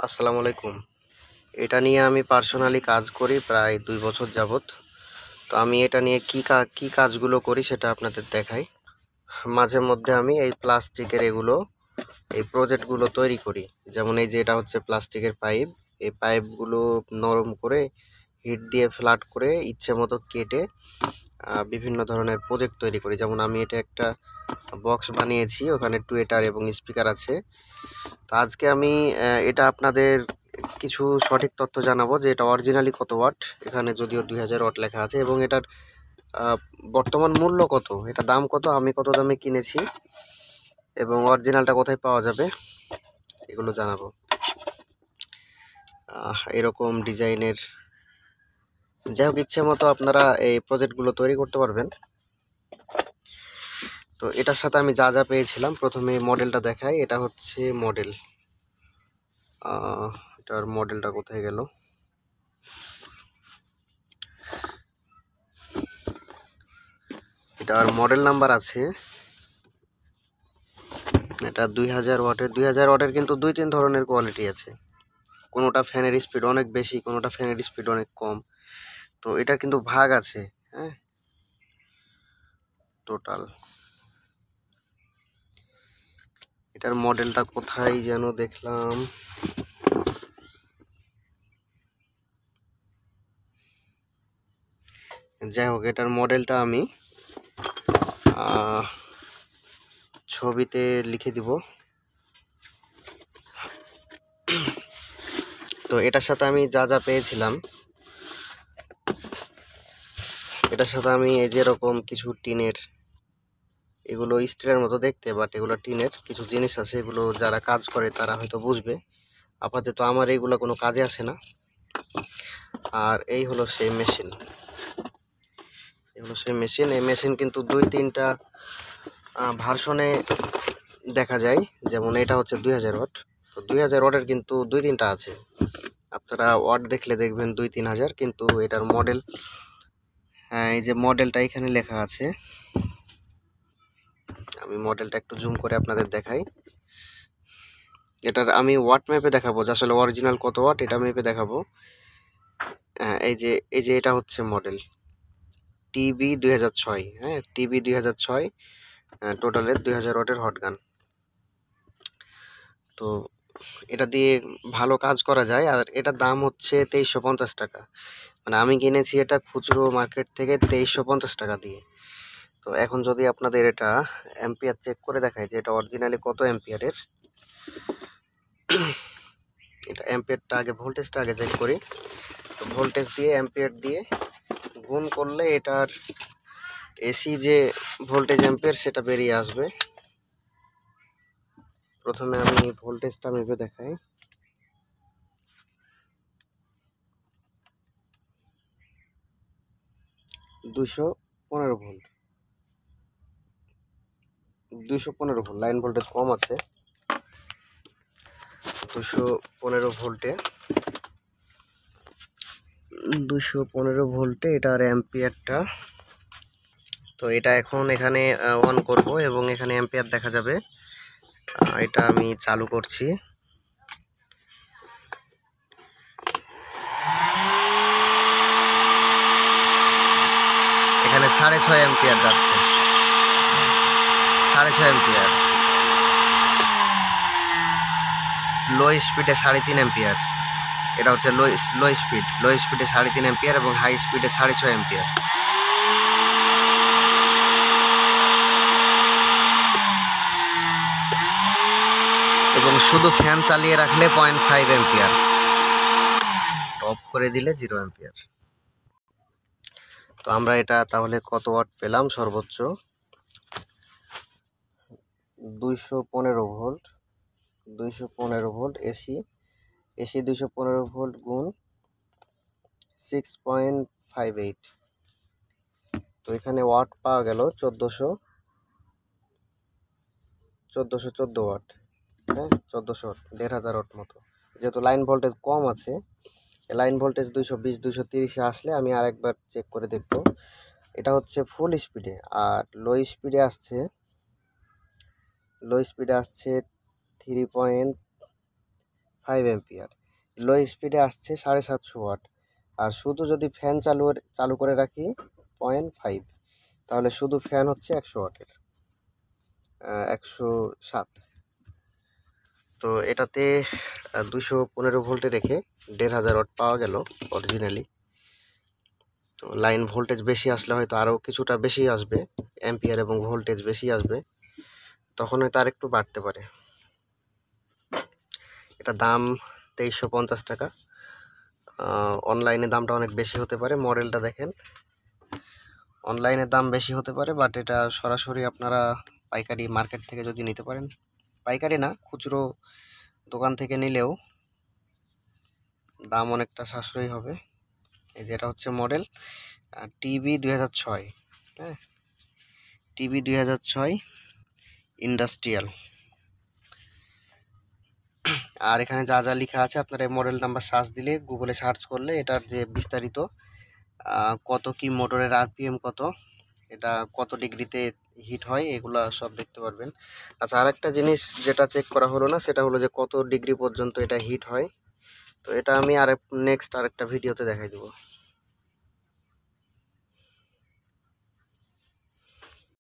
আসসালামু আলাইকুম। এটা নিয়ে আমি পার্সোনালি কাজ করি প্রায় ২ বছর যাবত। তো আমি এটা নিয়ে কি কাজগুলো করি সেটা আপনাদের দেখাই। মাঝে মধ্যে আমি এই প্লাস্টিকের এই প্রজেক্টগুলো তৈরি করি। যেমন এই যে এটা হচ্ছে প্লাস্টিকের পাইপ। এই পাইপগুলো নরম করে হিট দিয়ে ফ্ল্যাট করে ইচ্ছে মতো কেটে বিভিন্ন ধরনের প্রজেক্ট তৈরি করি। যেমন আমি এটা একটা বক্স বানিয়েছি, ওখানে টুয়েটার এবং স্পিকার আছে। তো আজকে আমি এটা আপনাদের কিছু সঠিক তথ্য জানাবো যে এটা অরিজিনালি কত ওয়াট। এখানে যদিও 2000 ওয়াট লেখা আছে এবং এটার আহ, বর্তমান মূল্য কত, এটা দাম কত, আমি কত দামে কিনেছি এবং অরিজিনালটা কোথায় পাওয়া যাবে এগুলো জানাবো। এরকম ডিজাইনের যাই হোক, ইচ্ছে মতো আপনারা এই প্রজেক্টগুলো তৈরি করতে পারবেন। তো এটার সাথে আমি যা যা পেয়েছিলাম, প্রথমে মডেলটা দেখাই। এটা হচ্ছে মডেল। এটার মডেলটা কোথায় গেল? এটার মডেল নাম্বার আছে, এটা 2000 ওয়াটের। 2000 ওয়াটের কিন্তু 2-3 ধরনের কোয়ালিটি আছে। কোনোটা ফ্যানের স্পিড অনেক বেশি, কোনোটা ফ্যানের স্পিড অনেক কম। তো এটার কিন্তু ভাগ আছে। হ্যাঁ, টোটাল এটার মডেলটা কোথায় যেন দেখলাম। যাই হোক, এটার মডেলটা আমি ছবিতে লিখে দিব। তো এটার সাথে আমি যা যা পেয়েছিলাম, এটার সাথে আমি এই যে এরকম কিছু টিনের, এগুলো স্টিলের মতো দেখতে, বাট এগুলো টিনের কিছু জিনিস আছে। এগুলো যারা কাজ করে তারা হয়তো বুঝবে। আপাতত আমার এইগুলো কোনো কাজে আসে না। আর এই হলো সেই মেশিন। এগুলো সেই মেশিন। এই মেশিন কিন্তু 2-3টা ভার্সনে দেখা যায়। যেমন এটা হচ্ছে 2000 ওয়াট। তো 2000 ওয়াটের কিন্তু 2-3টা আছে। আপনারা ওয়াট দেখলে দেখবেন 2-3 হাজার, কিন্তু এটার মডেল, হ্যাঁ এই যে মডেলটা এখানে লেখা আছে। আমি মডেলটা একটু জুম করে আপনাদের দেখাই। এটার আমি ওয়াট মেপে দেখাবো যে আসলে অরিজিনাল কত ওয়াট, এটা মেপে দেখাবো। এই যে এটা হচ্ছে মডেল টিবি 2006। হ্যাঁ, টিবি 2006, টোটালের 2000 ওয়াটের হট গান। তো এটা দিয়ে ভালো কাজ করা যায়। আর এটার দাম হচ্ছে 2350 টাকা। মানে আমি কিনেছি এটা খুচরো মার্কেট থেকে 2350 টাকা দিয়ে। তো এখন যদি আপনাদের এটা অ্যাম্পিয়ার চেক করে দেখায় যে এটা অরিজিনালি কত অ্যাম্পিয়ারের, এটা অ্যাম্পিয়ারটা আগে, ভোল্টেজটা আগে চেক করি। তো ভোল্টেজ দিয়ে অ্যাম্পিয়ার দিয়ে গুণ করলে এটার এসি যে ভোল্টেজ অ্যাম্পিয়ার সেটা বেরিয়ে আসবে। প্রথমে আমি ভোল্টেজটা মেপে দেখাই। 215 ভোল্ট। 215 ভোল্ট, লাইন ভোল্টেজ কম আছে। 215 ভোল্টে, 215 ভোল্টে এটার অ্যাম্পিয়ারটা। তো এটা এখন এখানে অন করব এবং এখানে অ্যাম্পিয়ার দেখা যাবে। এটা আমি চালু করছি। এখানে 6.5 অ্যাম্পিয়ার যাচ্ছে, 6.5 অ্যাম্পিয়ার। লো স্পিডে 3.5 অ্যাম্পিয়ার। এটা হচ্ছে লো স্পিডে 3.5 অ্যাম্পিয়ার এবং হাই স্পিডে 6.5 অ্যাম্পিয়ার। এবং শুধু ফ্যান চালিয়ে রাখলে 0.5 অ্যাম্পিয়ার, অফ করে দিলে 0 অ্যাম্পিয়ার। তো আমরা এটা তাহলে কত ওয়াট পেলাম? সর্বোচ্চ 215 ভোল্ট। 215 volt AC. 215 ভোল্ট গুণ 6.58। তো এখানে ওয়াট পাওয়া গেল 1414 ওয়াট। হ্যাঁ, 1400 ওয়াট, 1500 ওয়াট মতো। যেহেতু লাইন ভোল্টেজ কম আছে, লাইন ভোল্টেজ 220 230-এ আসলে আমি আরেকবার চেক করে দেখব। এটা হচ্ছে ফুল স্পিডে। আর লো স্পিডে আসছে 3.5 5 এম্পিয়ার। লো স্পিডে আসছে 750 ওয়াট। আর শুধু যদি ফ্যান চালু করে রাখি 0.5, তাহলে শুধু ফ্যান হচ্ছে 100 ওয়াটের, 107। তো এটাতে 215 ভোল্টে রেখে 1500 ওয়াট পাওয়া গেল অরিজিনালি। তো লাইন ভোল্টেজ বেশি আসলে হয়তো আরও কিছুটা বেশি আসবে, অ্যাম্পিয়ার এবং ভোল্টেজ বেশি আসবে, তখন হয়তো আর একটু বাড়তে পারে। এটা দাম 2350 টাকা। অনলাইনে দামটা অনেক বেশি হতে পারে, মডেলটা দেখেন। অনলাইনে দাম বেশি হতে পারে, বাট এটা সরাসরি আপনারা পাইকারি মার্কেট থেকে যদি নিতে পারেন, পাইকারি না খুচরো দোকান থেকে নিলেও দাম অনেকটা সাশ্রয়ী হবে। এই যেটা হচ্ছে মডেল টিবি 2006, হ্যাঁ, টিবি 2006 ইন্ডাস্ট্রিয়াল। আর এখানে যা যা লেখা আছে আপনার এই মডেল নাম্বার সার্চ দিলে, গুগলে সার্চ করলে এটার যে বিস্তারিত কত কি মোটরের আরপিএম কত, এটা কত ডিগ্রিতে হিট হয়, এগুলা সব দেখতে পারবেন। আচ্ছা, আরেকটা জিনিস যেটা চেক করা হলো না, সেটা হলো যে কত ডিগ্রি পর্যন্ত এটা হিট হয়। তো এটা আমি নেক্সট আরেকটা ভিডিওতে দেখাই দেবো।